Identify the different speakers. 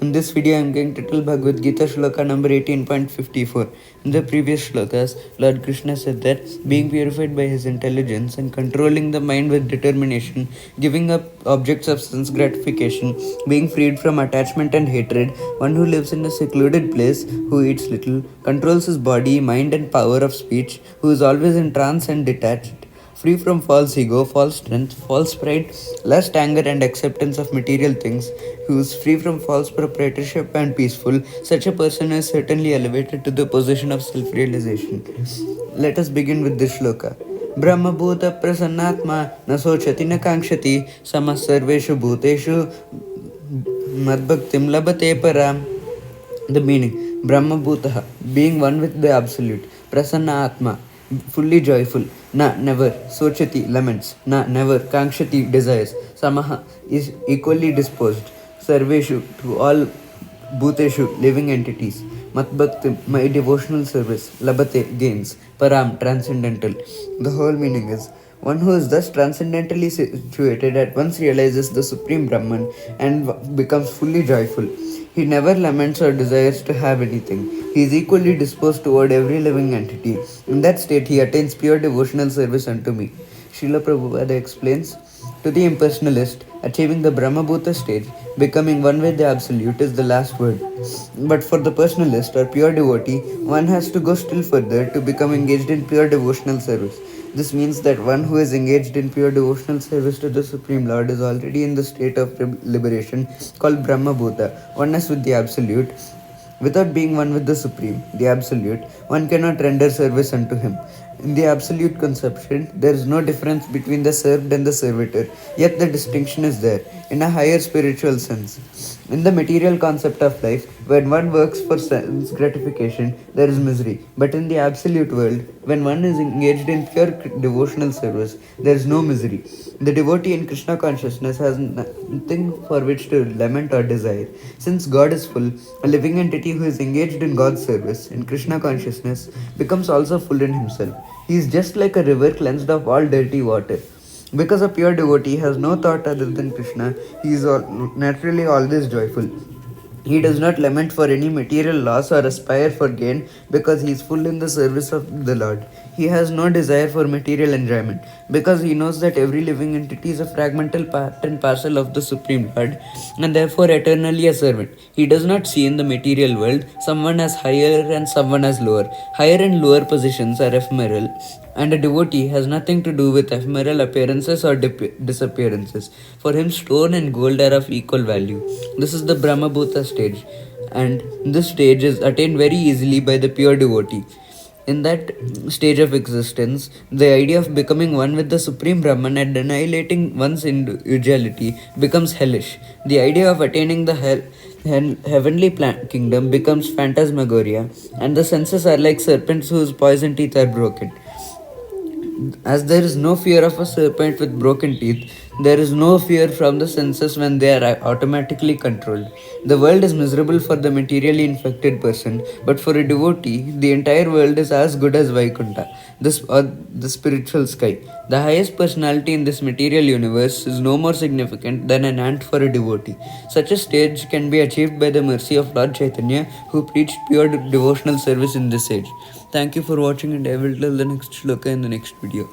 Speaker 1: In this video, I am going to tell Bhagavad Gita sloka number 18.54. In the previous slokas, Lord Krishna said that being purified by his intelligence and controlling the mind with determination, giving up objects of sense gratification, being freed from attachment and hatred, one who lives in a secluded place, who eats little, controls his body, mind, and power of speech, who is always in trance and detached, free from false ego, false strength, false pride, lust, anger, and acceptance of material things, who is free from false proprietorship and peaceful, such a person is certainly elevated to the position of self-realization. Let us begin with this shloka. Brahmabhuta prasannatma na sochati na kankshati sama sarveshu bhuteshu madbhaktim labate param. The meaning: Brahma Bhutaha, being one with the Absolute. Prasanna Atma, fully joyful. Na, never. Sochati, laments. Na, never. Kankshati, desires. Samaha, is equally disposed. Sarveshu, to all Bhuteshu, living entities. Matbhakti, my devotional service. Labate, gains. Param, transcendental. The whole meaning is: one who is thus transcendentally situated at once realizes the Supreme Brahman and becomes fully joyful. He never laments or desires to have anything. He is equally disposed toward every living entity. In that state, he attains pure devotional service unto me. Srila Prabhupada explains, to the impersonalist, achieving the Brahmabhuta stage, becoming one with the Absolute, is the last word. But for the personalist or pure devotee, one has to go still further to become engaged in pure devotional service. This means that one who is engaged in pure devotional service to the Supreme Lord is already in the state of liberation called Brahmabhuta, oneness with the Absolute. Without being one with the Supreme, the Absolute, one cannot render service unto him. In the Absolute conception, there is no difference between the served and the servitor, yet the distinction is there, in a higher spiritual sense. In the material concept of life, when one works for sense gratification, there is misery. But in the Absolute world, when one is engaged in pure devotional service, there is no misery. The devotee in Krishna consciousness has nothing for which to lament or desire. Since God is full, a living entity who is engaged in God's service, in Krishna consciousness, becomes also full in himself. He is just like a river cleansed of all dirty water. Because a pure devotee has no thought other than Krishna, he is naturally always joyful. He does not lament for any material loss or aspire for gain because he is full in the service of the Lord. He has no desire for material enjoyment because he knows that every living entity is a fragmental part and parcel of the Supreme Lord and therefore eternally a servant. He does not see in the material world someone as higher and someone as lower. Higher and lower positions are ephemeral, and a devotee has nothing to do with ephemeral appearances or disappearances. For him, stone and gold are of equal value. This is the Brahmabhuta stage, and this stage is attained very easily by the pure devotee. In that stage of existence, the idea of becoming one with the Supreme Brahman and annihilating one's individuality becomes hellish. The idea of attaining the heavenly kingdom becomes phantasmagoria, and the senses are like serpents whose poison teeth are broken. As there is no fear of a serpent with broken teeth, there is no fear from the senses when they are automatically controlled. The world is miserable for the materially infected person, but for a devotee, the entire world is as good as Vaikuntha, the spiritual sky. The highest personality in this material universe is no more significant than an ant for a devotee. Such a stage can be achieved by the mercy of Lord Chaitanya, who preached pure devotional service in this age. Thank you for watching, and I will tell the next shloka in the next video.